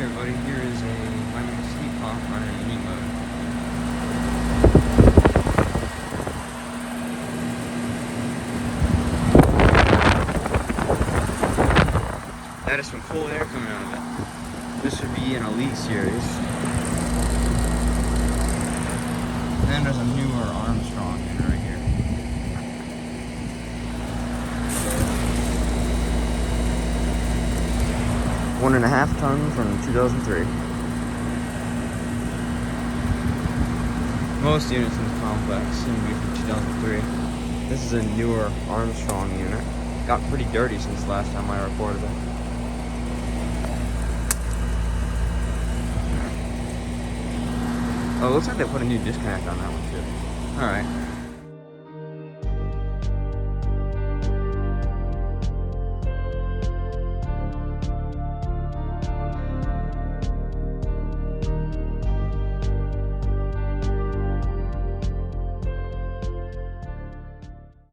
everybody, here is my steep pump running in E mode. That is some cool air coming out of it. This would be an Elite series. Then there's a newer Armstrong unit right here. 1.5 ton from 2003. Most units in the complex seem to be from 2003. This is a newer Armstrong unit. Got pretty dirty since the last time I recorded it. Oh, it looks like they put a new disconnect on that one too. Alright.